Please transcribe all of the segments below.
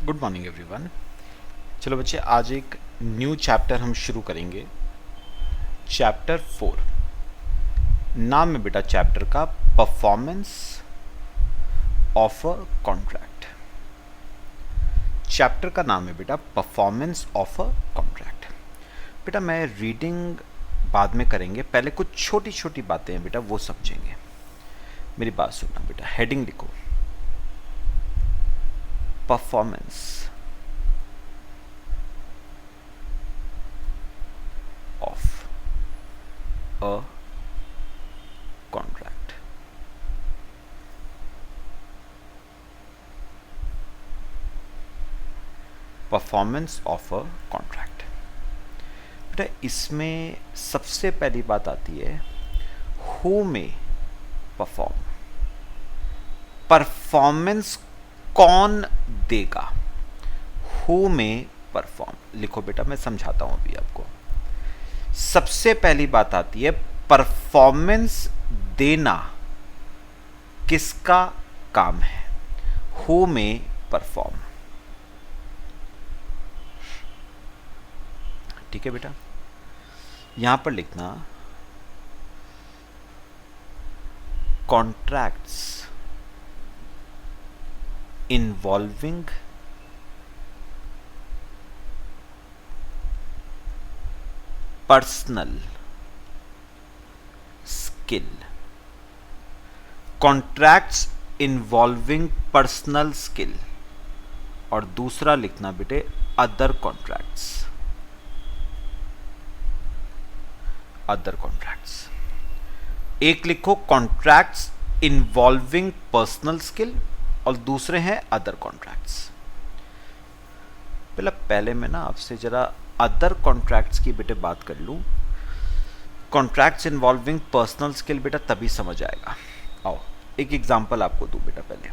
Good morning everyone. चलो बच्चे, आज एक न्यू चैप्टर हम शुरू करेंगे। चैप्टर 4 नाम है बेटा चैप्टर का performance of a contract. Chapter का नाम है बेटा परफॉर्मेंस ऑफ अ कॉन्ट्रैक्ट। बेटा मैं रीडिंग बाद में करेंगे, पहले कुछ छोटी छोटी बातें हैं बेटा वो समझेंगे। मेरी बात सुनना बेटा, हेडिंग लिखो performance of a contract. Performance of a contract बेटा, इसमें सबसे पहली बात आती है हु में परफॉर्म। परफॉर्मेंस कौन देगा? हु में परफॉर्म लिखो बेटा, मैं समझाता हूं अभी आपको। सबसे पहली बात आती है परफॉर्मेंस देना किसका काम है? हु में परफॉर्म। ठीक है बेटा, यहां पर लिखना contracts involving personal skill। Contracts involving personal skill, और दूसरा लिखना बेटे अदर कॉन्ट्रैक्ट्स। अदर कॉन्ट्रैक्ट्स, एक लिखो कॉन्ट्रैक्ट्स इन्वॉल्विंग पर्सनल स्किल और दूसरे हैं अदर कॉन्ट्रैक्ट्स। पहले मैं ना आपसे जरा अदर कॉन्ट्रैक्ट्स की बेटे बात कर लूं। कॉन्ट्रैक्ट्स इन्वॉल्विंग पर्सनल स्किल बेटा तभी समझ आएगा। आओ एक एग्जांपल आपको दूं बेटा। पहले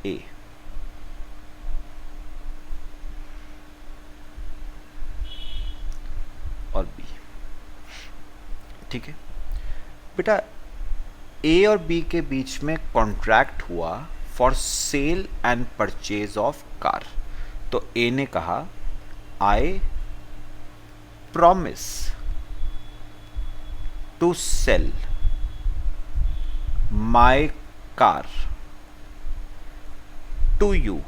ए और बी, ठीक है बेटा। ए और बी के बीच में कॉन्ट्रैक्ट हुआ for sale and purchase of car. तो ए ने कहा I promise to sell my car to you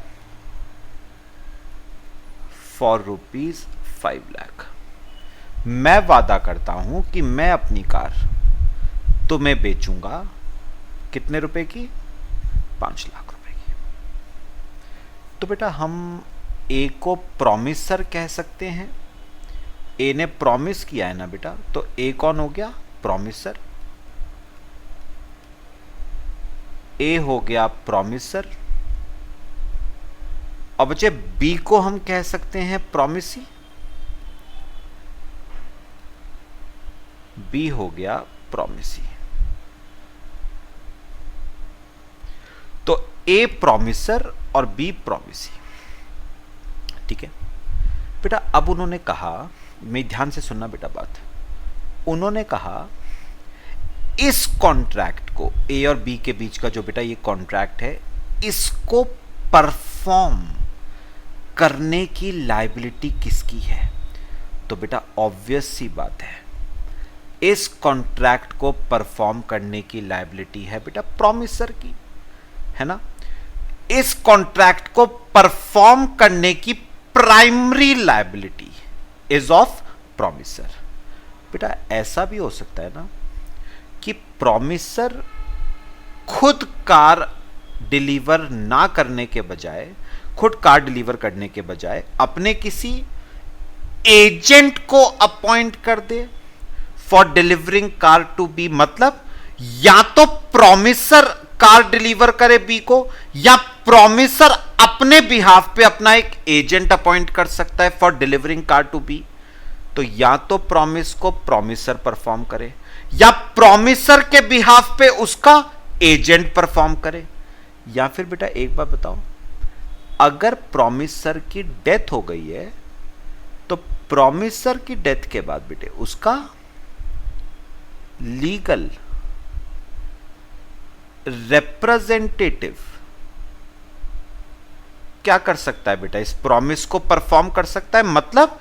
for ₹5 lakh. मैं वादा करता हूं कि मैं अपनी कार तुम्हें बेचूंगा कितने रुपए की? 5 लाख रुपए की। तो बेटा हम ए को प्रॉमिसर कह सकते हैं। ए ने प्रॉमिस किया है ना बेटा, तो ए कौन हो गया? प्रॉमिसर। ए हो गया प्रॉमिसर। और बच्चे बी को हम कह सकते हैं प्रॉमिसी। बी हो गया प्रॉमिसी। तो ए प्रॉमिसर और बी प्रॉमिसी, ठीक है बेटा। अब उन्होंने कहा, मैं ध्यान से सुनना बेटा बात। उन्होंने कहा इस कॉन्ट्रैक्ट को, ए और बी के बीच का जो बेटा ये कॉन्ट्रैक्ट है, इसको परफॉर्म करने की लायबिलिटी किसकी है? तो बेटा ऑब्वियस सी बात है, इस कॉन्ट्रैक्ट को परफॉर्म करने की लायबिलिटी है बेटा प्रॉमिसर की, है ना। इस कॉन्ट्रैक्ट को परफॉर्म करने की primary liability is of promiser. बेटा ऐसा भी हो सकता है ना कि प्रॉमिसर खुद कार डिलीवर ना करने के बजाय, खुद कार डिलीवर करने के बजाय अपने किसी एजेंट को अपॉइंट कर दे for delivering car to B. मतलब या तो प्रॉमिसर कार डिलीवर करे बी को, या प्रॉमिसर अपने बिहाफ पे अपना एक एजेंट अपॉइंट कर सकता है for delivering car to B. तो या तो प्रॉमिस को प्रॉमिसर परफॉर्म करे, या प्रॉमिसर के बिहाफ पे उसका एजेंट परफॉर्म करे। या फिर बेटा एक बात बताओ, अगर प्रॉमिसर की डेथ हो गई है तो प्रॉमिसर की डेथ के बाद बेटे उसका लीगल रिप्रेजेंटेटिव क्या कर सकता है बेटा, इस प्रॉमिस को परफॉर्म कर सकता है। मतलब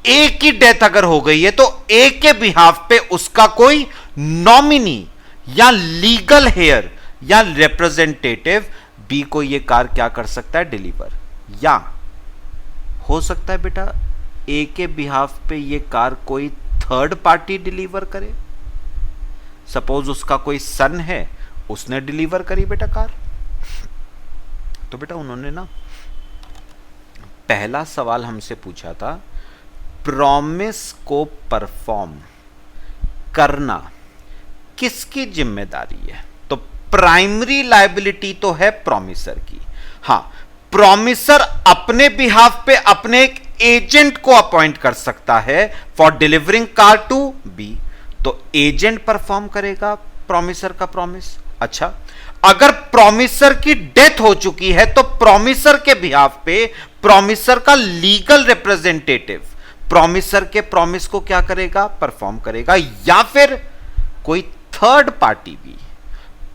ए की डेथ अगर हो गई है तो ए के बिहाफ पे उसका कोई नॉमिनी या लीगल हेयर या रिप्रेजेंटेटिव बी को ये कार क्या कर सकता है, डिलीवर। या हो सकता है बेटा ए के बिहाफ पे ये कार कोई थर्ड पार्टी डिलीवर करे। सपोज उसका कोई सन है, उसने डिलीवर करी बेटा कार। तो बेटा उन्होंने ना पहला सवाल हमसे पूछा था, प्रॉमिस को परफॉर्म करना किसकी जिम्मेदारी है। तो प्राइमरी लायबिलिटी तो है प्रॉमिसर की। हां, प्रॉमिसर अपने बिहाफ पे अपने एक एजेंट को अपॉइंट कर सकता है for delivering car to B. तो एजेंट परफॉर्म करेगा प्रॉमिसर का प्रॉमिस। अच्छा, अगर प्रॉमिसर की डेथ हो चुकी है तो प्रॉमिसर के बिहाफ पे प्रॉमिसर का लीगल रिप्रेजेंटेटिव प्रॉमिसर के प्रॉमिस को क्या करेगा, परफॉर्म करेगा। या फिर कोई थर्ड पार्टी भी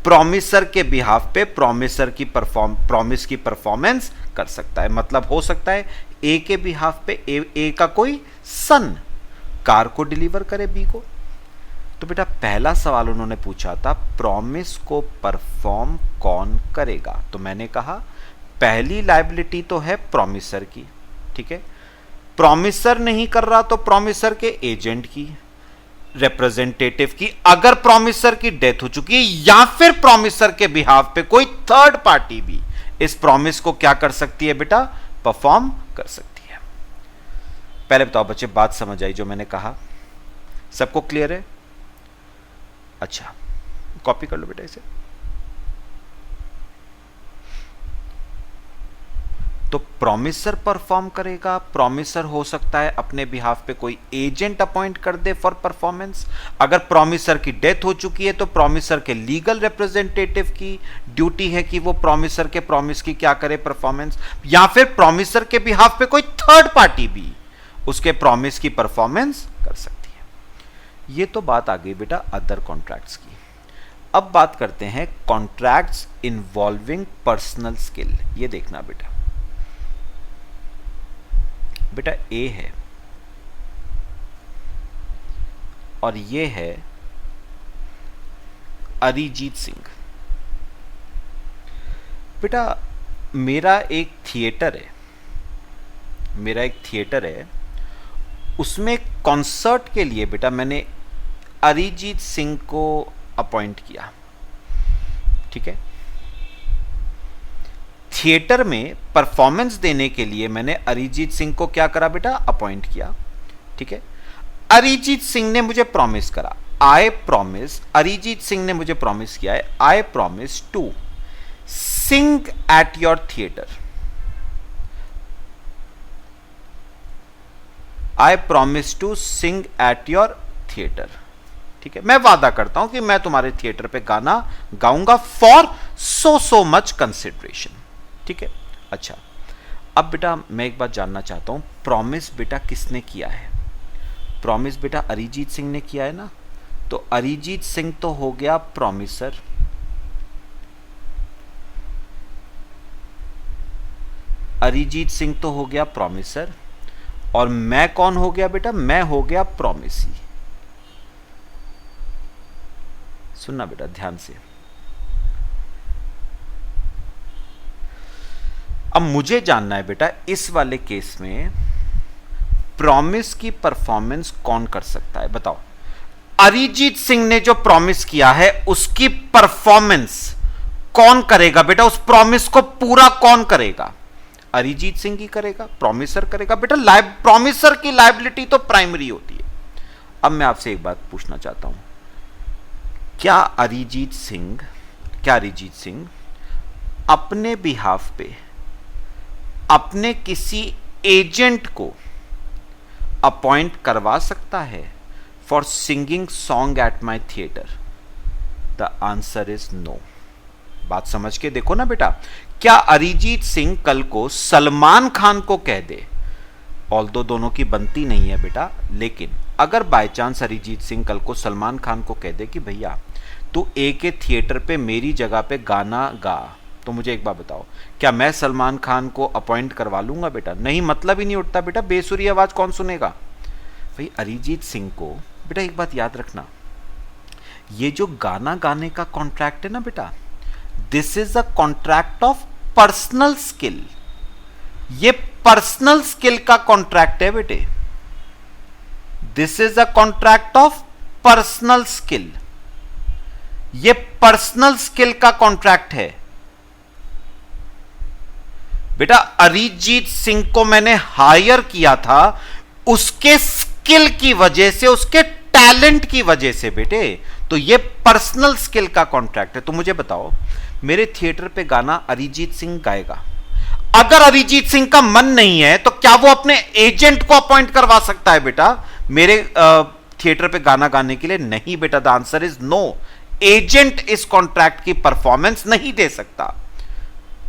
प्रॉमिसर के बिहाफ पे प्रॉमिसर की प्रॉमिस की परफॉर्मेंस कर सकता है। मतलब हो सकता है ए के बिहाफ पे ए का कोई सन कार को डिलीवर करे बी को। तो बेटा पहला सवाल उन्होंने पूछा था, प्रॉमिस को परफॉर्म कौन करेगा। तो मैंने कहा पहली लायबिलिटी तो है प्रॉमिसर की, ठीक है। प्रॉमिसर नहीं कर रहा तो प्रॉमिसर के एजेंट की, रिप्रेजेंटेटिव की। अगर प्रॉमिसर की डेथ हो चुकी है या फिर प्रॉमिसर के बिहाफ पे कोई थर्ड पार्टी भी इस प्रॉमिस को क्या कर सकती है बेटा, परफॉर्म कर सकती है। पहले बताओ बच्चे, बात समझ आई जो मैंने कहा, सबको क्लियर है? अच्छा, कॉपी कर लो बेटा इसे। तो प्रॉमिसर परफॉर्म करेगा। प्रॉमिसर हो सकता है अपने बिहाफ पे कोई एजेंट अपॉइंट कर दे फॉर परफॉर्मेंस। अगर प्रॉमिसर की डेथ हो चुकी है तो प्रॉमिसर के लीगल रिप्रेजेंटेटिव की ड्यूटी है कि वो प्रॉमिसर के प्रॉमिस की क्या करे, परफॉर्मेंस। या फिर प्रॉमिसर के बिहाफ पे कोई थर्ड पार्टी भी उसके प्रॉमिस की परफॉर्मेंस कर सकती है। ये तो बात आ गई बेटा अदर कॉन्ट्रैक्ट्स की। अब बात करते हैं कॉन्ट्रैक्ट्स इन्वॉल्विंग पर्सनल स्किल। ये देखना बेटा, बेटा ए है और ये है अरिजीत सिंह। बेटा मेरा एक थिएटर है, उसमें कॉन्सर्ट के लिए बेटा मैंने अरिजीत सिंह को अपॉइंट किया, ठीक है। थिएटर में परफॉर्मेंस देने के लिए मैंने अरिजीत सिंह को क्या करा बेटा, अपॉइंट किया, ठीक है। अरिजीत सिंह ने मुझे प्रॉमिस करा, अरिजीत सिंह ने मुझे प्रॉमिस किया है, I promise to sing at your theatre. I promise to sing at your theatre, ठीक है। मैं वादा करता हूं कि मैं तुम्हारे थिएटर पे गाना गाऊंगा फॉर सो मच कंसिडरेशन, ठीक है। अच्छा, अब बेटा मैं एक बात जानना चाहता हूं, प्रॉमिस बेटा किसने किया है? प्रॉमिस बेटा अरिजीत सिंह ने किया है ना। तो अरिजीत सिंह तो हो गया प्रॉमिसर, अरिजीत सिंह तो हो गया प्रॉमिसर, और मैं कौन हो गया बेटा, मैं हो गया प्रॉमिसी। सुनना बेटा ध्यान से। अब मुझे जानना है बेटा इस वाले केस में प्रॉमिस की परफॉर्मेंस कौन कर सकता है, बताओ। अरिजीत सिंह ने जो प्रॉमिस किया है उसकी परफॉर्मेंस कौन करेगा बेटा, उस प्रॉमिस को पूरा कौन करेगा? अरिजीत सिंह ही करेगा, प्रॉमिसर करेगा बेटा। प्रॉमिसर की लायबिलिटी तो प्राइमरी होती है। अब मैं आपसे एक बात पूछना चाहता हूं, क्या अरिजीत सिंह अपने बिहाफ पे अपने किसी एजेंट को अपॉइंट करवा सकता है for singing song at my theatre? The answer is no. बात समझ के देखो ना बेटा, क्या अरिजीत सिंह कल को सलमान खान को कह दे, ऑल्दो दोनों की बनती नहीं है बेटा, लेकिन अगर बाय चांस अरिजीत सिंह कल को सलमान खान को कह दे कि भैया तू ए के थिएटर पे मेरी जगह पे गाना गा तो मुझे एक बात बताओ, क्या मैं सलमान खान को अपॉइंट करवा लूंगा बेटा? नहीं, मतलब ही नहीं उठता बेटा, बेसुरी आवाज कौन सुनेगा भाई? अरिजीत सिंह को बेटा एक बात याद रखना, ये जो गाना गाने का कॉन्ट्रैक्ट है ना बेटा, this is a contract of personal skill. ये पर्सनल स्किल का कॉन्ट्रैक्ट है बेटे, this is a contract of personal skill. ये पर्सनल स्किल का कॉन्ट्रैक्ट है बेटा। अरिजीत सिंह को मैंने हायर किया था उसके स्किल की वजह से, उसके टैलेंट की वजह से बेटे, तो ये पर्सनल स्किल का कॉन्ट्रैक्ट है। तो मुझे बताओ, मेरे थिएटर पे गाना अरिजीत सिंह गाएगा, अगर अरिजीत सिंह का मन नहीं है तो क्या वो अपने एजेंट को अपॉइंट करवा सकता है बेटा मेरे थिएटर पे गाना गाने के लिए? नहीं बेटा, the answer is no. Agent इस कॉन्ट्रैक्ट की परफॉर्मेंस नहीं दे सकता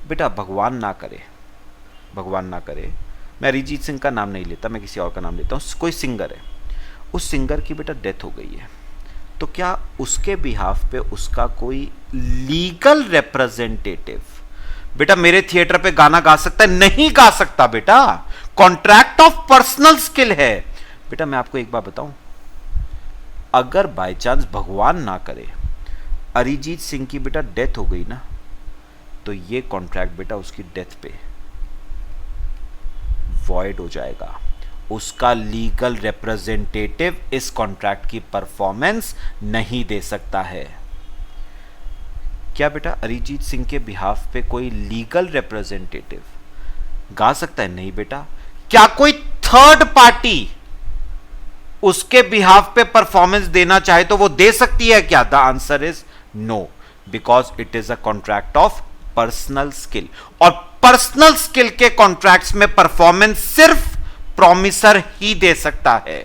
बेटा। भगवान ना करे, भगवान ना करे, मैं अरिजीत सिंह का नाम नहीं लेता, मैं किसी और का नाम लेता हूं। कोई सिंगर है, उस सिंगर की बेटा डेथ हो गई है, तो क्या उसके बिहाफ पे उसका कोई लीगल रिप्रेजेंटेटिव बेटा मेरे थिएटर पे गाना गा सकता है? नहीं गा सकता बेटा, कॉन्ट्रैक्ट ऑफ पर्सनल स्किल है बेटा। मैं आपको एक बात बताऊं, अगर बाय चांस भगवान ना करे अरिजीत सिंह की बेटा डेथ हो गई ना, तो ये कॉन्ट्रैक्ट बेटा उसकी डेथ पे वॉइड हो जाएगा। उसका लीगल रिप्रेजेंटेटिव इस कॉन्ट्रैक्ट की परफॉर्मेंस नहीं दे सकता है। क्या बेटा अरिजीत सिंह के बिहाफ पे कोई लीगल रिप्रेजेंटेटिव गा सकता है? नहीं बेटा। क्या कोई थर्ड पार्टी उसके बिहाफ पे परफॉर्मेंस देना चाहे तो वो दे सकती है क्या? The answer is no, because it is a contract of personal skill, और पर्सनल स्किल के कॉन्ट्रैक्ट्स में परफॉर्मेंस सिर्फ प्रॉमिसर ही दे सकता है।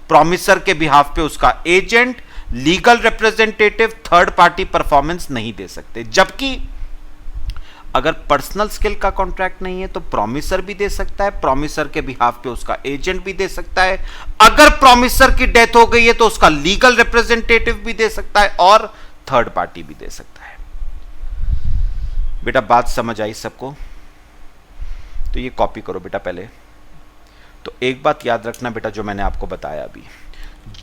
प्रॉमिसर के बिहाफ पे उसका agent, legal representative, third party performance नहीं दे सकते। जबकि अगर पर्सनल स्किल का कॉन्ट्रैक्ट नहीं है तो प्रॉमिसर भी दे सकता है, प्रॉमिसर के बिहाफ पे उसका एजेंट भी दे सकता है, अगर प्रॉमिसर की डेथ हो गई है तो उसका लीगल रिप्रेजेंटेटिव भी दे सकता है और थर्ड पार्टी भी दे सकता है। बेटा बात समझ आई सबको? तो ये कॉपी करो बेटा पहले। तो एक बात याद रखना बेटा, जो मैंने आपको बताया अभी,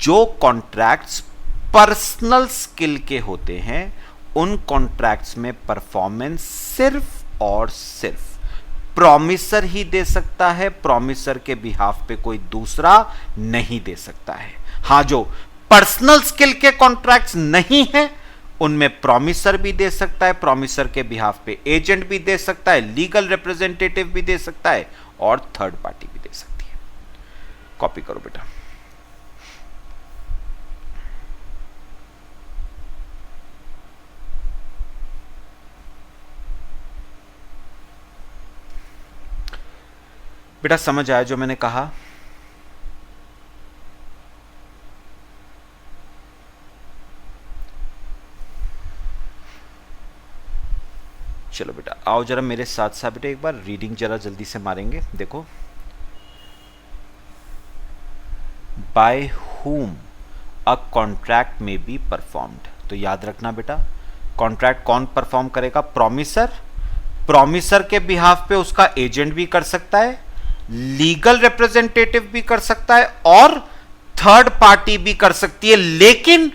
जो कॉन्ट्रैक्ट्स पर्सनल स्किल के होते हैं उन कॉन्ट्रैक्ट्स में परफॉर्मेंस सिर्फ और सिर्फ प्रॉमिसर ही दे सकता है, प्रॉमिसर के बिहाफ पे कोई दूसरा नहीं दे सकता है। हां, जो पर्सनल स्किल के कॉन्ट्रैक्ट्स नहीं है उनमें प्रॉमिसर भी दे सकता है, प्रॉमिसर के बिहाफ पे एजेंट भी दे सकता है, लीगल रिप्रेजेंटेटिव भी दे सकता है और थर्ड पार्टी भी दे सकती है। कॉपी करो बेटा। बेटा समझ आया जो मैंने कहा? चलो बेटा आओ जरा मेरे साथ साथ बेटा एक बार रीडिंग जरा जल्दी से मारेंगे। देखो, बाय हुम अ कॉन्ट्रैक्ट में बी परफॉर्म्ड। तो याद रखना बेटा, कॉन्ट्रैक्ट कौन परफॉर्म करेगा? प्रॉमिसर। प्रॉमिसर के बिहाफ पे उसका एजेंट भी कर सकता है, लीगल रिप्रेजेंटेटिव भी कर सकता है और थर्ड पार्टी भी कर सकती है। लेकिन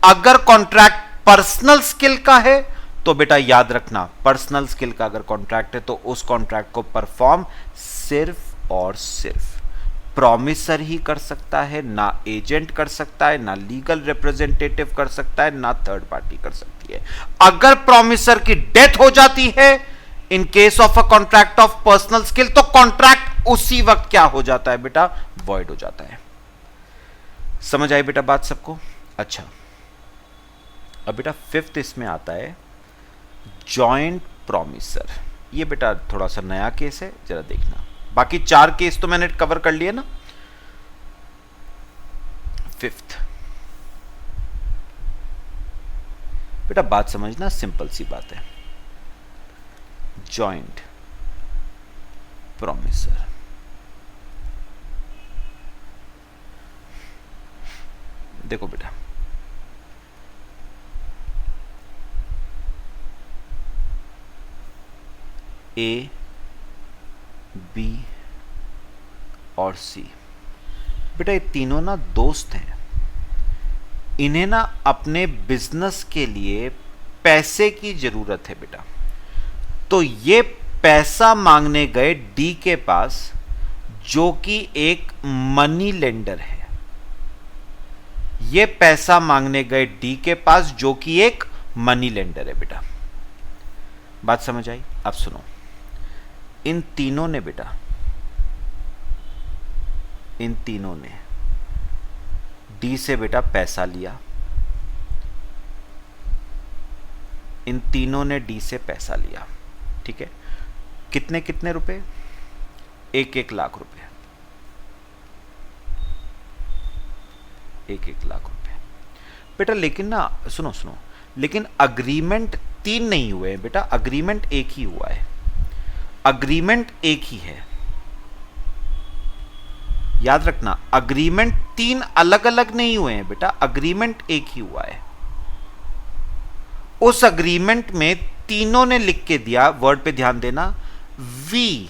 अगर कॉन्ट्रैक्ट पर्सनल स्किल का है तो बेटा याद रखना, पर्सनल स्किल का अगर कॉन्ट्रैक्ट है तो उस कॉन्ट्रैक्ट को परफॉर्म सिर्फ और सिर्फ प्रॉमिसर ही कर सकता है, ना एजेंट कर सकता है, ना लीगल रिप्रेजेंटेटिव कर सकता है, ना थर्ड पार्टी कर सकती है। अगर प्रॉमिसर की डेथ हो जाती है in case of a contract of personal skill, तो कॉन्ट्रैक्ट उसी वक्त क्या हो जाता है बेटा? वॉइड हो जाता है। समझ आई बेटा बात सबको? अच्छा, अब बेटा फिफ्थ इसमें आता है जॉइंट प्रॉमिसर। ये बेटा थोड़ा सा नया केस है, जरा देखना। बाकी चार केस तो मैंने कवर कर लिए ना। फिफ्थ बेटा बात समझना, सिंपल सी बात है। जॉइंट प्रॉमिसर, देखो बेटा, ए, बी और सी। बेटा ये तीनों ना दोस्त हैं, इन्हें ना अपने बिजनेस के लिए पैसे की जरूरत है बेटा। तो ये पैसा मांगने गए डी के पास, जो कि एक मनी लेंडर है। ये पैसा मांगने गए डी के पास, जो कि एक मनी लेंडर है बेटा। बात समझ आई? अब सुनो, इन तीनों ने बेटा, इन तीनों ने डी से बेटा पैसा लिया। इन तीनों ने डी से पैसा लिया, ठीक है। कितने कितने रुपए? 1-1 लाख रुपए, 1-1 लाख रुपए बेटा। लेकिन ना सुनो सुनो, लेकिन अग्रीमेंट 3 नहीं हुए हैं बेटा, अग्रीमेंट एक ही हुआ है। अग्रीमेंट एक ही है, याद रखना। अग्रीमेंट 3 अलग अलग नहीं हुए हैं बेटा, अग्रीमेंट एक ही हुआ है। उस अग्रीमेंट में तीनों ने लिख के दिया, वर्ड पे ध्यान देना, we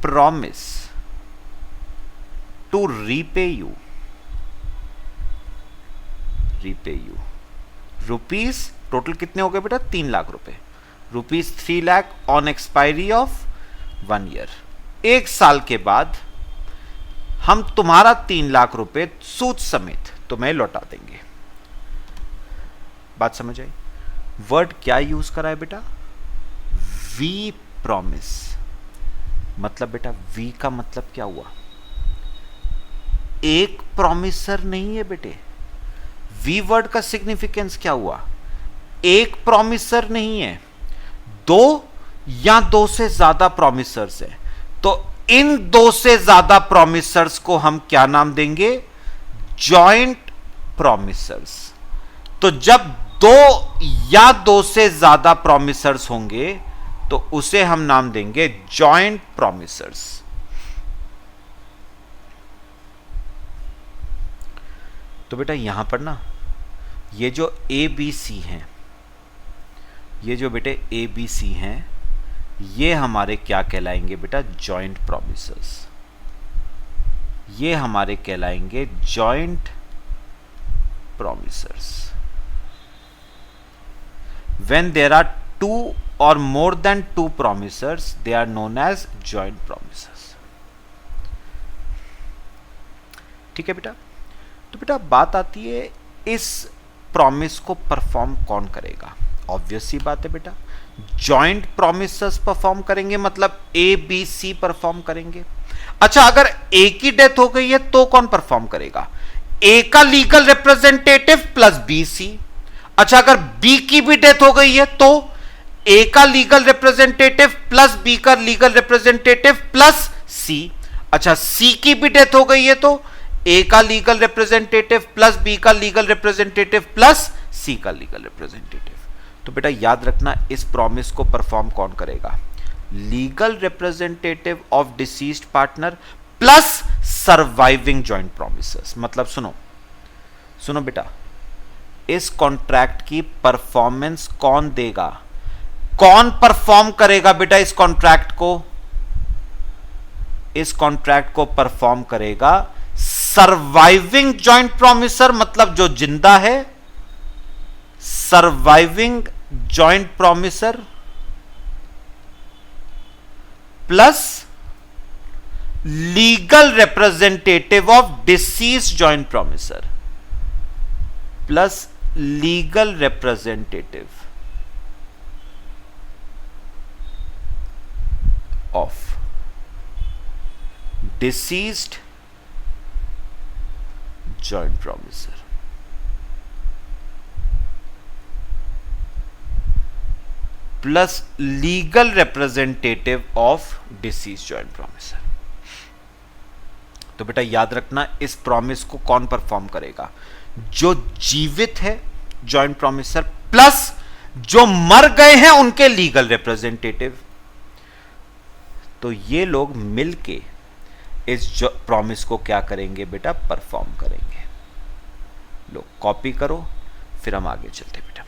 promise to repay you, rupees total कितने हो गए बेटा? 3 लाख रुपए। Rupees 3 lakh on expiry of 1 year. 1 साल के बाद हम तुम्हारा 3 लाख रुपए सूद समेत तुम्हें लौटा देंगे। बात समझ आई? वर्ड क्या यूज करा है बेटा? We promise. मतलब बेटा वी का मतलब क्या हुआ? एक प्रॉमिसर नहीं है बेटे। वी वर्ड का सिग्निफिकेंस क्या हुआ? एक प्रॉमिसर नहीं है, 2 या 2 से ज्यादा प्रॉमिसर्स है। तो इन 2 से ज्यादा प्रॉमिसर्स को हम क्या नाम देंगे? जॉइंट प्रॉमिसर्स। तो जब 2 या 2 से ज्यादा प्रॉमिसर्स होंगे तो उसे हम नाम देंगे जॉइंट प्रॉमिसर्स। तो बेटा यहां पर ना ये जो ए बी सी हैं, ये जो बेटे ए बी सी हैं, ये हमारे क्या कहलाएंगे बेटा? जॉइंट प्रॉमिसर्स। ये हमारे कहलाएंगे joint प्रॉमिसर्स। When there are 2 or more than 2 promisers, they are known as joint promisers. ठीक है बेटा? तो बेटा बात आती है इस प्रॉमिस को परफॉर्म कौन करेगा? ऑब्वियस सी बात है बेटा, जॉइंट प्रॉमिसर्स परफॉर्म करेंगे, मतलब ए बी सी परफॉर्म करेंगे। अच्छा, अगर ए की डेथ हो गई है तो कौन परफॉर्म करेगा? ए का legal representative plus B C. अच्छा, अगर बी की भी डेथ हो गई है तो ए का लीगल रिप्रेजेंटेटिव प्लस बी का लीगल रिप्रेजेंटेटिव प्लस सी। अच्छा, सी की भी डेथ हो गई है तो ए का लीगल रिप्रेजेंटेटिव प्लस बी का लीगल रिप्रेजेंटेटिव प्लस सी का लीगल रिप्रेजेंटेटिव। तो बेटा याद रखना, इस प्रॉमिस को परफॉर्म कौन करेगा? Legal representative of deceased partner plus surviving joint promisors. मतलब सुनो बेटा, इस कॉन्ट्रैक्ट की परफॉर्मेंस कौन देगा? कौन परफॉर्म करेगा बेटा इस कॉन्ट्रैक्ट को? इस कॉन्ट्रैक्ट को परफॉर्म करेगा सर्वाइविंग जॉइंट प्रॉमिसर, मतलब जो जिंदा है, surviving joint promiser plus legal representative of deceased joint promiser plus legal representative of deceased joint promiser. Plus legal representative of deceased joint promiser. तो बेटा याद रखना, इस प्रॉमिस को कौन परफॉर्म करेगा? जो जीवित है जॉइंट प्रॉमिसर प्लस जो मर गए हैं उनके लीगल रिप्रेजेंटेटिव। तो ये लोग मिलके इस प्रॉमिस को क्या करेंगे बेटा? परफॉर्म करेंगे। लो कॉपी करो, फिर हम आगे चलते बेटा।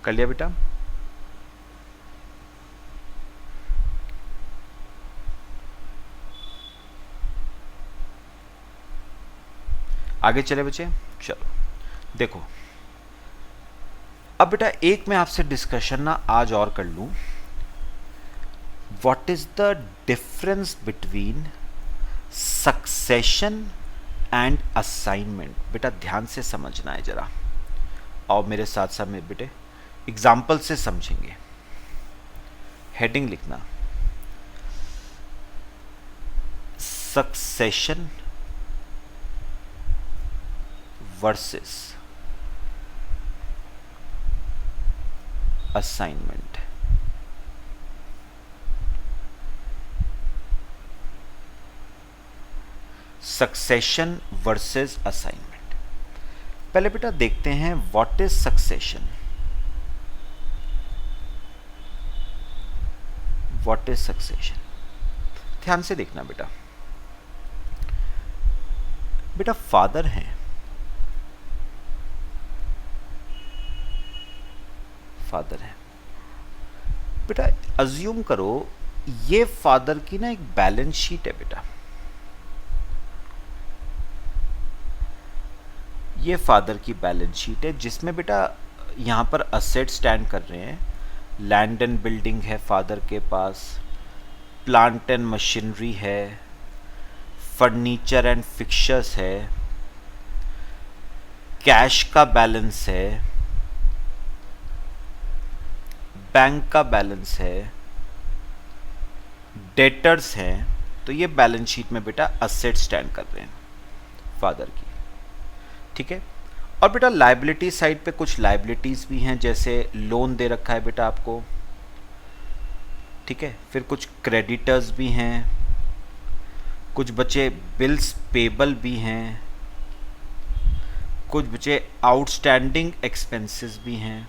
कर लिया बेटा? आगे चले बच्चे, चलो देखो। अब बेटा एक मैं आपसे डिस्कशन ना आज और कर लूं, what is the difference between succession and assignment. बेटा ध्यान से समझना है जरा, और मेरे साथ साथ में बेटे एग्जाम्पल से समझेंगे। हेडिंग लिखना, succession versus assignment. Succession versus assignment. पहले बेटा देखते हैं what is succession, what is succession. ध्यान से देखना बेटा। बेटा फादर हैं, फादर है बेटा, अज्यूम करो ये फादर की ना एक बैलेंस शीट है बेटा, ये फादर की बैलेंस शीट है जिसमें बेटा यहां पर असेट स्टैंड कर रहे हैं। लैंड एंड बिल्डिंग है फादर के पास, प्लांट एंड मशीनरी है, फर्नीचर एंड फिक्चर्स है, कैश का बैलेंस है, बैंक का बैलेंस है, डेटर्स हैं। तो ये बैलेंस शीट में बेटा असेट स्टैंड कर रहे हैं फादर की, ठीक है। और बेटा लायबिलिटी साइड पे कुछ लायबिलिटीज भी हैं, जैसे लोन दे रखा है बेटा आपको, ठीक है। फिर कुछ क्रेडिटर्स भी हैं, कुछ बचे बिल्स पेबल भी हैं, कुछ बचे आउटस्टैंडिंग एक्सपेंसेस भी हैं।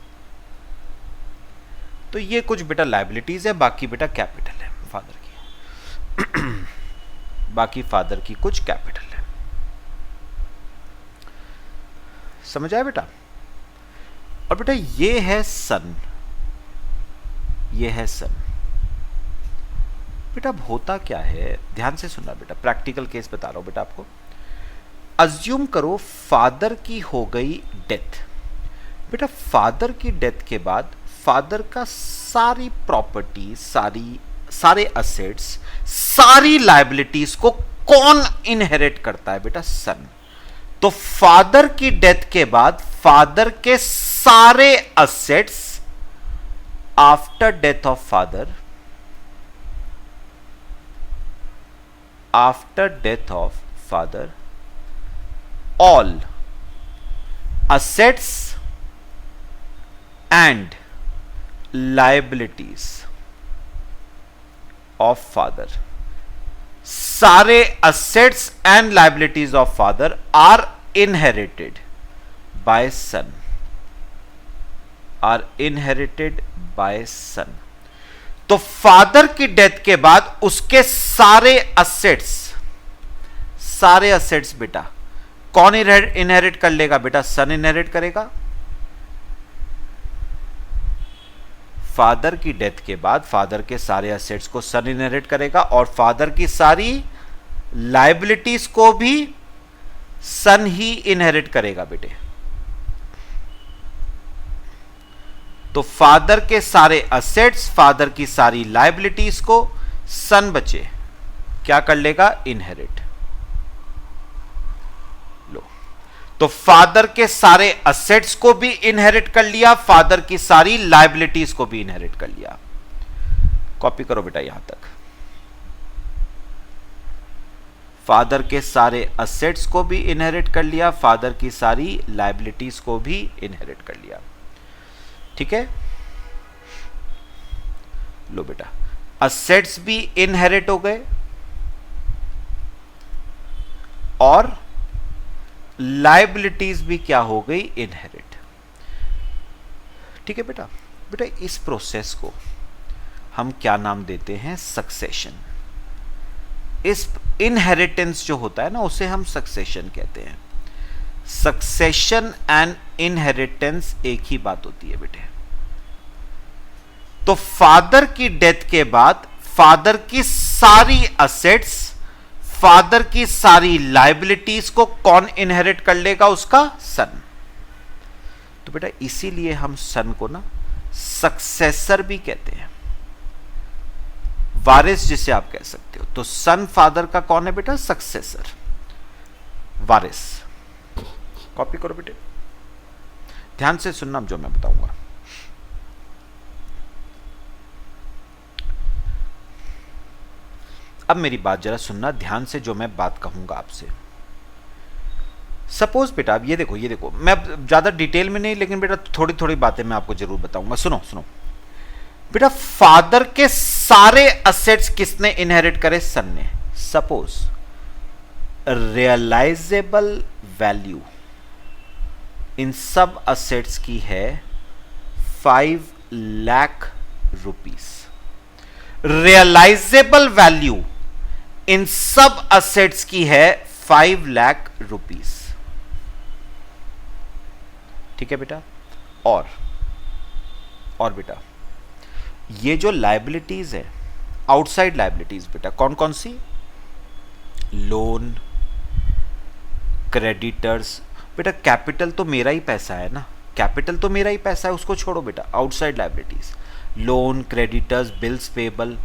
तो ये कुछ बेटा लायबिलिटीज है, बाकी बेटा कैपिटल है फादर की बाकी फादर की कुछ कैपिटल है। समझ आया बेटा? और बेटा ये है सन, ये है सन। बेटा अब होता क्या है, ध्यान से सुनना बेटा, प्रैक्टिकल केस बता रहा हूं बेटा आपको। अज्यूम करो फादर की हो गई डेथ। बेटा फादर की डेथ के बाद फादर का सारी प्रॉपर्टी, सारे असेट्स, सारी लायबिलिटीज को कौन इनहेरिट करता है बेटा? सन। तो फादर की डेथ के बाद फादर के सारे assets after death of father, after death of father, all assets and liabilities of father, सारे assets and liabilities of father are inherited by son, are inherited by son। तो father की death के बाद उसके सारे assets बेटा कौन inherit कर लेगा बेटा? सन इनहेरिट करेगा। फादर की डेथ के बाद फादर के सारे असेट्स को सन इनहेरिट करेगा और फादर की सारी लायबिलिटीज को भी सन ही इनहेरिट करेगा बेटे। तो फादर के सारे असेट्स, फादर की सारी लायबिलिटीज को सन बचे क्या कर लेगा? इनहेरिट। लो, तो फादर के सारे असेट्स को भी इनहेरिट कर लिया, फादर की सारी लायबिलिटीज को भी इनहेरिट कर लिया। कॉपी करो बेटा यहां तक। फादर के सारे असेट्स को भी इनहेरिट कर लिया, फादर की सारी लायबिलिटीज को भी इनहेरिट कर लिया। ठीक है, लो बेटा, असेट्स भी इनहेरिट हो गए और लायबिलिटीज भी क्या हो गई? इनहेरिट। ठीक है बेटा। बेटा इस प्रोसेस को हम क्या नाम देते हैं? सक्सेशन। इस इनहेरिटेंस जो होता है ना, उसे हम सक्सेशन कहते हैं। सक्सेशन एंड इनहेरिटेंस एक ही बात होती है बेटे। तो फादर की डेथ के बाद फादर की सारी असेट्स, फादर की सारी लाइबिलिटीज को कौन इनहेरिट कर लेगा? उसका सन। तो बेटा इसीलिए हम सन को ना सक्सेसर भी कहते हैं, वारिस जिसे आप कह सकते हो। तो सन फादर का कौन है बेटा? सक्सेसर, वारिस। कॉपी करो बेटे, ध्यान से सुनना जो मैं बताऊंगा। अब मेरी बात जरा सुनना ध्यान से, जो मैं बात कहूंगा आपसे। सपोज बेटा अब ये देखो, मैं ज्यादा डिटेल में नहीं, लेकिन बेटा थोड़ी थोड़ी बातें मैं आपको जरूर बताऊंगा। सुनो सुनो बेटा, फादर के सारे असेट्स किसने इनहेरिट करे? सन ने। सपोज रियलाइजेबल वैल्यू इन सब असेट्स की है 5 लाख रुपीस। रियलाइजेबल वैल्यू इन सब असेट्स की है 5 लाख रुपीस। ठीक है बेटा। और बेटा ये जो लाइबिलिटीज है, आउटसाइड लाइबिलिटीज बेटा कौन कौन सी? Loan, creditors. बेटा कैपिटल तो मेरा ही पैसा है ना, कैपिटल तो मेरा ही पैसा है, उसको छोड़ो बेटा। Outside liabilities, loan, creditors, bills payable,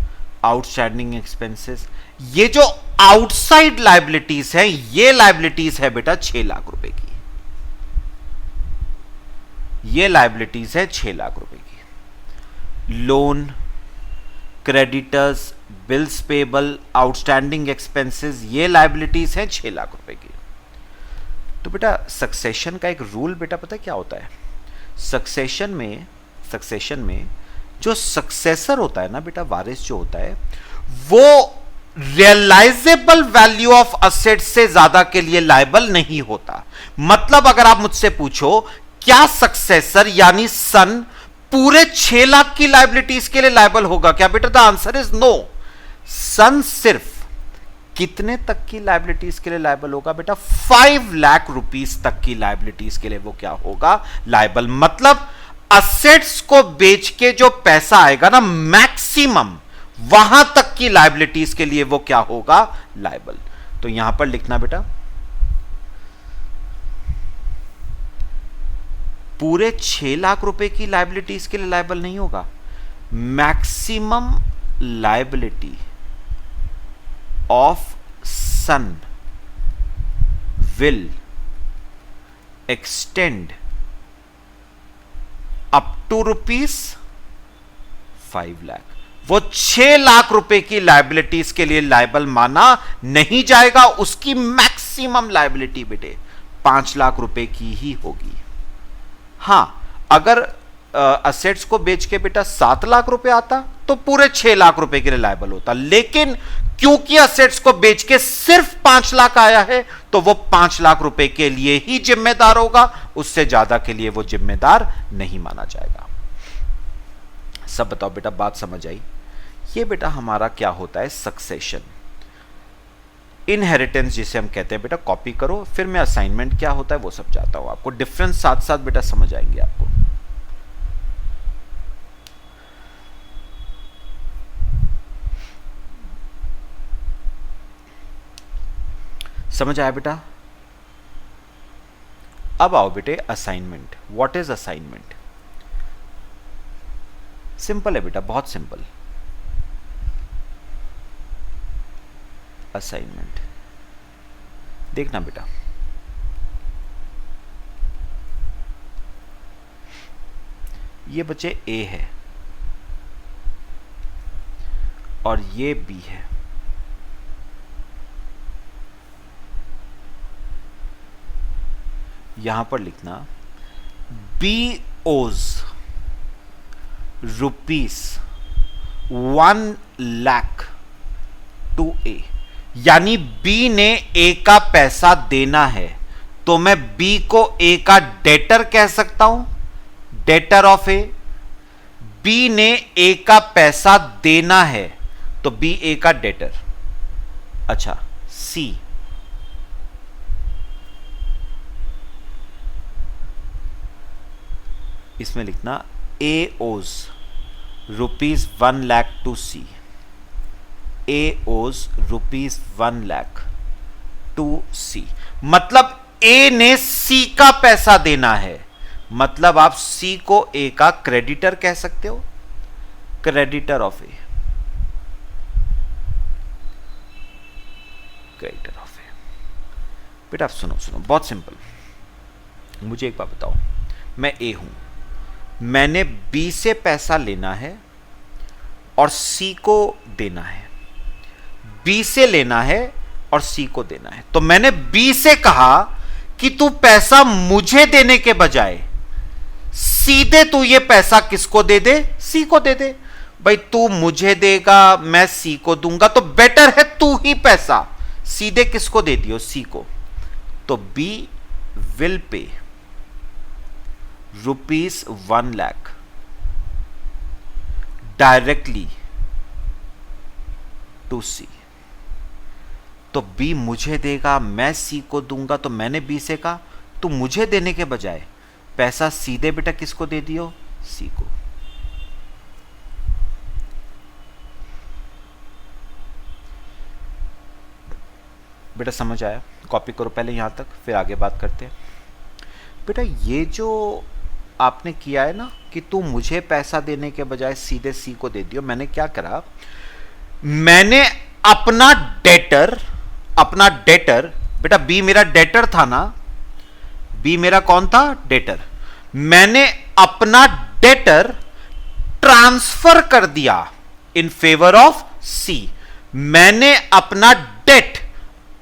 outstanding expenses. ये जो आउटसाइड लाइबिलिटीज है, ये लाइबिलिटीज है बेटा 6 लाख रुपए की। ये लाइबिलिटीज है 6 लाख रुपए की। Loan, creditors, bills payable, outstanding expenses, ये लाइबिलिटीज हैं 6 लाख रुपए की। तो बेटा सक्सेशन का एक रूल बेटा पता है क्या होता है? सक्सेशन में जो सक्सेसर होता है ना बेटा, वारिस जो होता है, वो रियलाइजेबल वैल्यू ऑफ असेट से ज्यादा के लिए लायबल नहीं होता। मतलब अगर आप मुझसे पूछो क्या सक्सेसर यानी सन पूरे 6 लाख की लाइबिलिटीज के लिए लायबल होगा क्या बेटा? The answer is no. Son सिर्फ कितने तक की लाइबिलिटीज के लिए लायबल होगा बेटा? 5 लाख रुपीस तक की लाइबिलिटीज के लिए वो क्या होगा? लायबल। मतलब असेट्स को बेच के जो पैसा आएगा ना, मैक्सिमम वहां तक की लाइबिलिटीज के लिए वो क्या होगा? लायबल। तो यहां पर लिखना बेटा, पूरे 6 लाख रुपए की लाइबिलिटीज के लिए लायबल नहीं होगा। Maximum liability of son will extend up to ₹5 lakh. वो 6 लाख रुपए की लायबिलिटीज के लिए लायबल माना नहीं जाएगा। उसकी मैक्सिमम लायबिलिटी बेटे 5 लाख रुपए की ही होगी। हां, अगर असेट्स को बेच के बेटा 7 लाख रुपए आता तो पूरे 6 लाख रुपए के लिए लायबल होता। लेकिन क्योंकि असेट्स को बेच के सिर्फ 5 लाख आया है, तो वो 5 लाख रुपए के लिए ही जिम्मेदार होगा, उससे ज्यादा के लिए वो जिम्मेदार नहीं माना जाएगा। सब बताओ बेटा, बात समझ आई? ये बेटा हमारा क्या होता है? सक्सेशन, इनहेरिटेंस जिसे हम कहते हैं बेटा। कॉपी करो, फिर मैं असाइनमेंट क्या होता है वो सब जाता हूं आपको। डिफरेंस साथ साथ बेटा समझ आएंगे आपको। समझ आया बेटा? अब आओ बेटे assignment. What is assignment? Simple है बेटा, बहुत सिंपल। असाइनमेंट देखना बेटा, ये बच्चे ए है और ये बी है। यहां पर लिखना बी ओज ₹1 लाख टू ए। यानी बी ने ए का पैसा देना है, तो मैं बी को ए का डेटर कह सकता हूं, डेटर ऑफ ए। बी ने ए का पैसा देना है, तो बी ए का डेटर। अच्छा, सी इसमें लिखना ए ओज ₹1 lakh to C. A owes ₹1 lakh to C. मतलब A ने C का पैसा देना है, मतलब आप C को A का क्रेडिटर कह सकते हो, creditor of A, creditor of A। बेटा आप सुनो सुनो, बहुत सिंपल। मुझे एक बात बताओ, मैं A हूं, मैंने B से पैसा लेना है और C को देना है, B से लेना है और C को देना है। तो मैंने B से कहा कि तू पैसा मुझे देने के बजाय सीधे तू ये पैसा किसको दे दे, C को दे दे। भाई तू मुझे देगा, मैं C को दूंगा, तो बेटर है तू ही पैसा सीधे किसको दे दियो, C को। तो B will pay ₹1 lakh directly to C। तो B मुझे देगा, मैं C को दूंगा, तो मैंने B से कहा तू मुझे देने के बजाय पैसा सीधे बेटा किसको दे दियो, C को। बेटा समझ आया? कॉपी करो पहले यहां तक, फिर आगे बात करते हैं। बेटा ये जो आपने किया है ना कि तू मुझे पैसा देने के बजाय सीधे C को दे दियो, मैंने क्या करा, मैंने अपना डेटर बेटा B मेरा डेटर था ना, B मेरा कौन था, डेटर। मैंने अपना डेटर ट्रांसफर कर दिया इन फेवर ऑफ C। मैंने अपना डेट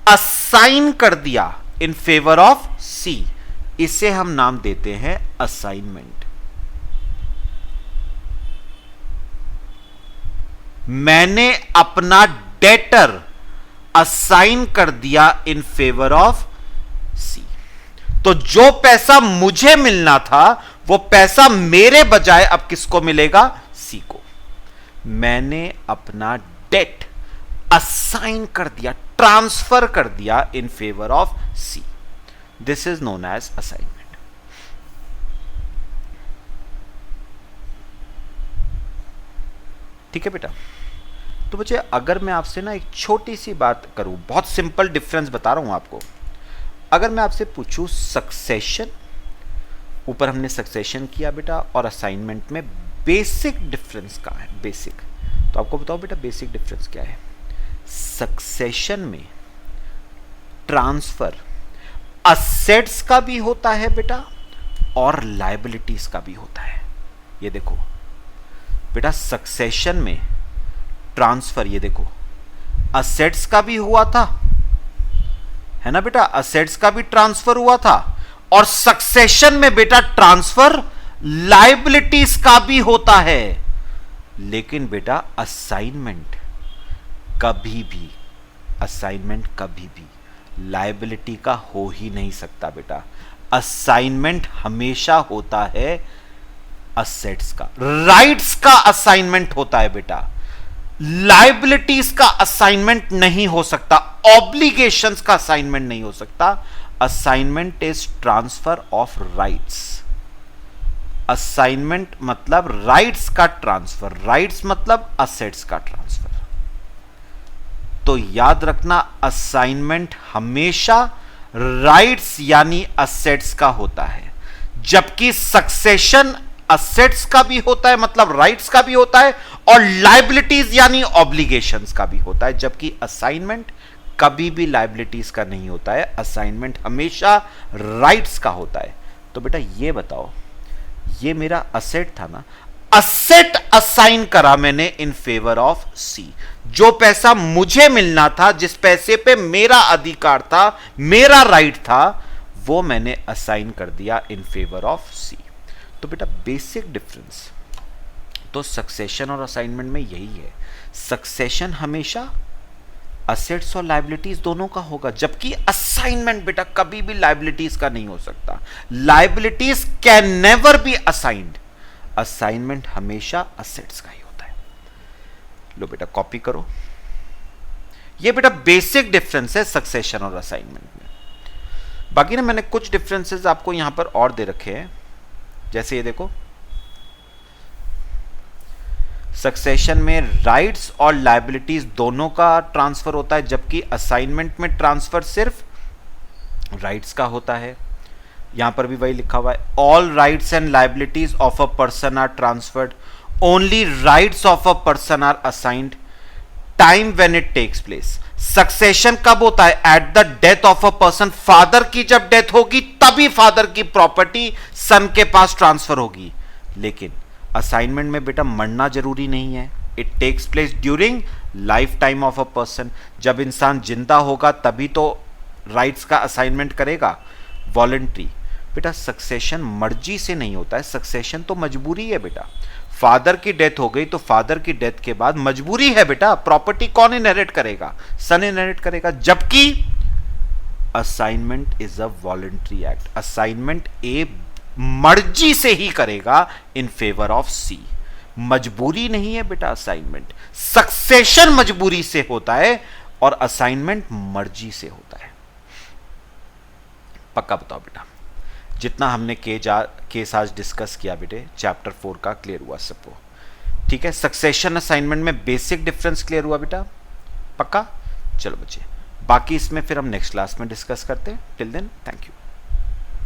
असाइन कर दिया इन फेवर ऑफ C। इसे हम नाम देते हैं असाइनमेंट। मैंने अपना डेटर असाइन कर दिया इन फेवर ऑफ C। तो जो पैसा मुझे मिलना था वो पैसा मेरे बजाय अब किसको मिलेगा, C को। मैंने अपना डेट असाइन कर दिया, ट्रांसफर कर दिया in favour of C। This is known as assignment. ठीक है बेटा। तो बच्चे अगर मैं आपसे ना एक छोटी सी बात करूं, बहुत सिंपल डिफरेंस बता रहा हूं आपको। अगर मैं आपसे पूछूं सक्सेशन, ऊपर हमने सक्सेशन किया बेटा, और असाइनमेंट में बेसिक डिफरेंस क्या है, बेसिक, तो आपको बताओ बेटा बेसिक डिफरेंस क्या है। सक्सेशन में ट्रांसफर असेट्स का भी होता है बेटा और लायबिलिटीज का भी होता है। ये देखो बेटा, सक्सेशन में ट्रांसफर, ये देखो असेट्स का भी हुआ था, है ना बेटा, असेट्स का भी ट्रांसफर हुआ था, और सक्सेशन में बेटा ट्रांसफर लायबिलिटीज का भी होता है। लेकिन बेटा असाइनमेंट कभी भी लायबिलिटी का हो ही नहीं सकता बेटा। असाइनमेंट हमेशा होता है असेट्स का, राइट्स का असाइनमेंट होता है बेटा, लायबिलिटीज का असाइनमेंट नहीं हो सकता, ऑब्लिगेशंस का असाइनमेंट नहीं हो सकता। Assignment is transfer of rights. Assignment मतलब राइट्स का ट्रांसफर, राइट्स मतलब असेट्स का ट्रांसफर। तो याद रखना असाइनमेंट हमेशा राइट्स यानी असेट्स का होता है, जबकि सक्सेशन असेट्स का भी होता है मतलब राइट्स का भी होता है, और लायबिलिटीज यानी ऑब्लिगेशंस का भी होता है, जबकि असाइनमेंट कभी भी लायबिलिटीज का नहीं होता है। असाइनमेंट हमेशा राइट्स का होता है। तो बेटा ये बताओ, ये मेरा असेट था ना, असेट असाइन करा मैंने इन फेवर ऑफ C। जो पैसा मुझे मिलना था, जिस पैसे पे मेरा अधिकार था, मेरा राइट था, वो मैंने असाइन कर दिया इन फेवर ऑफ C। तो बेटा बेसिक डिफरेंस तो सक्सेशन और असाइनमेंट में यही है। सक्सेशन हमेशा असेट्स और लायबिलिटीज दोनों का होगा, जबकि असाइनमेंट बेटा कभी भी लायबिलिटीज का नहीं हो सकता। Liabilities can never be assigned, assignment हमेशा असेट्स का ही होता है। लो बेटा कॉपी करो। ये बेटा बेसिक डिफरेंस है सक्सेशन और असाइनमेंट में। बाकी ना मैंने कुछ डिफरेंसेस आपको यहां पर और दे रखे हैं, जैसे ये देखो, सक्सेशन में राइट्स और लायबिलिटीज दोनों का ट्रांसफर होता है, जबकि असाइनमेंट में ट्रांसफर सिर्फ राइट्स का होता है। यहां पर भी वही लिखा हुआ है, all rights and liabilities of a person are transferred, only rights of a person are assigned, time when it takes place. Succession कब होता है? At the death of a person. Father की जब डेथ होगी तभी फादर की property सन के पास transfer होगी। लेकिन असाइनमेंट में बेटा मरना जरूरी नहीं है। It takes place during life time of a person. जब इंसान जिंदा होगा तभी तो राइट्स का असाइनमेंट करेगा, वॉलंटरी। बेटा सक्सेशन मर्जी से नहीं होता है, सक्सेशन तो मजबूरी है बेटा। फादर की डेथ हो गई तो फादर की डेथ के बाद मजबूरी है बेटा, प्रॉपर्टी कौन इनहेरिट करेगा? सन इनहेरिट करेगा। जबकि assignment is a voluntary act. Assignment ए मर्जी से ही करेगा इन फेवर ऑफ सी। मजबूरी नहीं है बेटा असाइनमेंट। सक्सेशन मजबूरी से होता है और असाइनमेंट मर्जी से होता है। पक्का बताओ बेटा, जितना हमने केस आज डिस्कस किया बेटे चैप्टर 4 का, क्लियर हुआ सबको? ठीक है, सक्सेशन असाइनमेंट में बेसिक डिफरेंस क्लियर हुआ बेटा? पक्का? चलो बच्चे, बाकी इसमें फिर हम नेक्स्ट क्लास में डिस्कस करते हैं। Till then thank you.